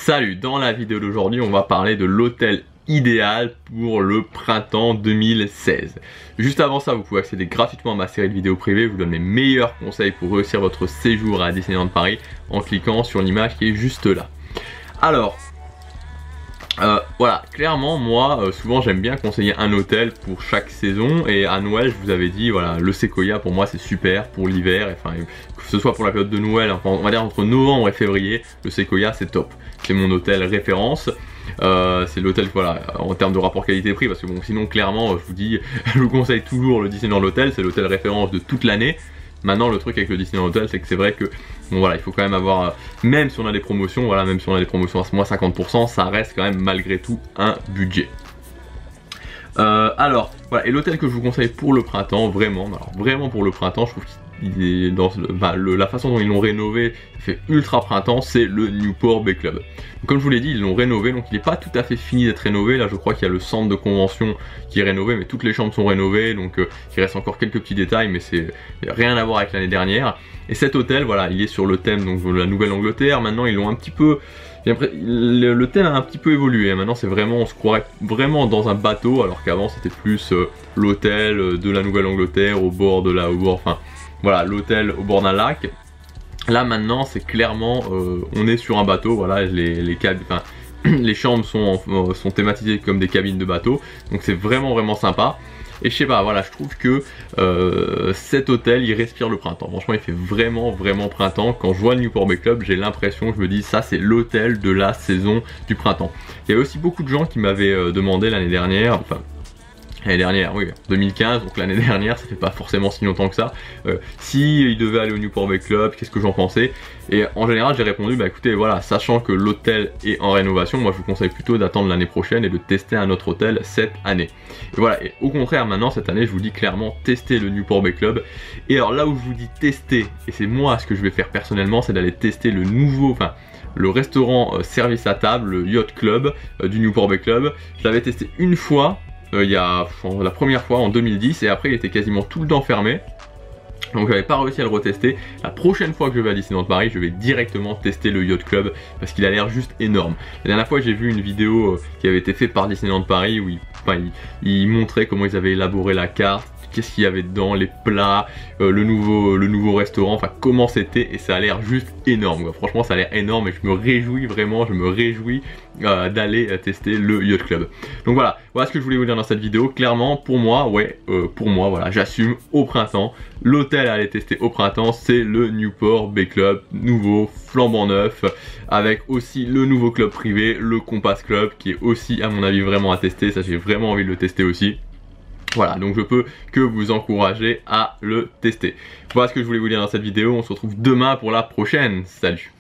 Salut, dans la vidéo d'aujourd'hui on va parler de l'hôtel idéal pour le printemps 2016. Juste avant ça, vous pouvez accéder gratuitement à ma série de vidéos privées. Je vous donne les meilleurs conseils pour réussir votre séjour à Disneyland Paris en cliquant sur l'image qui est juste là. Alors, voilà, clairement moi souvent j'aime bien conseiller un hôtel pour chaque saison, et à Noël je vous avais dit voilà, le Sequoia pour moi c'est super pour l'hiver, enfin que ce soit pour la période de Noël, enfin on va dire entre novembre et février, le Sequoia c'est top, c'est mon hôtel référence. C'est l'hôtel, voilà, en termes de rapport qualité-prix, parce que bon sinon clairement je vous dis, je vous conseille toujours le Disneyland Hotel, c'est l'hôtel référence de toute l'année. Maintenant le truc avec le Disneyland Hotel, c'est que c'est vrai que bon voilà, il faut quand même avoir, même si on a des promotions, voilà, même si on a des promotions à moins 50%, ça reste quand même malgré tout un budget. Alors voilà, et l'hôtel que je vous conseille pour le printemps, vraiment, alors vraiment pour le printemps, je trouve qu'il est dans la façon dont ils l'ont rénové, ça fait ultra printemps, c'est le Newport Bay Club. Donc, comme je vous l'ai dit, ils l'ont rénové, donc il n'est pas tout à fait fini d'être rénové. Là je crois qu'il y a le centre de convention qui est rénové, mais toutes les chambres sont rénovées, donc il reste encore quelques petits détails, mais c'est rien à voir avec l'année dernière. Et cet hôtel, voilà, il est sur le thème donc de la Nouvelle-Angleterre. Maintenant ils l'ont un petit peu, le thème a un petit peu évolué. Maintenant c'est vraiment, on se croirait vraiment dans un bateau, alors qu'avant c'était plus l'hôtel de la Nouvelle-Angleterre au bord de la, enfin voilà, l'hôtel au bord d'un lac. Là maintenant c'est clairement, on est sur un bateau, voilà, les chambres sont thématisées comme des cabines de bateau, donc c'est vraiment sympa. Et je sais pas, voilà, je trouve que cet hôtel il respire le printemps. Franchement il fait vraiment printemps. Quand je vois le Newport Bay Club, j'ai l'impression, je me dis ça c'est l'hôtel de la saison du printemps. Il y avait aussi beaucoup de gens qui m'avaient demandé l'année dernière, enfin l'année dernière, oui, 2015, donc l'année dernière, ça fait pas forcément si longtemps que ça, si il devait aller au Newport Bay Club, qu'est-ce que j'en pensais? Et en général j'ai répondu, bah écoutez voilà, sachant que l'hôtel est en rénovation, moi je vous conseille plutôt d'attendre l'année prochaine et de tester un autre hôtel cette année. Et voilà, et au contraire maintenant cette année je vous dis clairement, testez le Newport Bay Club. Et alors là où je vous dis tester, et c'est moi ce que je vais faire personnellement, c'est d'aller tester le nouveau, enfin le restaurant service à table, le Yacht Club du Newport Bay Club. Je l'avais testé une fois, il y a la première fois en 2010, et après il était quasiment tout le temps fermé, donc j'avais pas réussi à le retester. La prochaine fois que je vais à Disneyland Paris, je vais directement tester le Yacht Club parce qu'il a l'air juste énorme. La dernière fois j'ai vu une vidéo qui avait été faite par Disneyland Paris où ils montraient comment ils avaient élaboré la carte, qu'est-ce qu'il y avait dedans, les plats, le nouveau restaurant, enfin comment c'était, et ça a l'air juste énorme quoi. Franchement ça a l'air énorme et je me réjouis vraiment, d'aller tester le Yacht Club. Donc voilà ce que je voulais vous dire dans cette vidéo. Clairement pour moi, voilà, j'assume au printemps, l'hôtel à aller tester au printemps c'est le Newport Bay Club, nouveau, flambant neuf, avec aussi le nouveau club privé, le Compass Club, qui est aussi à mon avis vraiment à tester. Ça j'ai vraiment envie de le tester aussi. Voilà, donc je peux que vous encourager à le tester. Voilà ce que je voulais vous dire dans cette vidéo. On se retrouve demain pour la prochaine. Salut!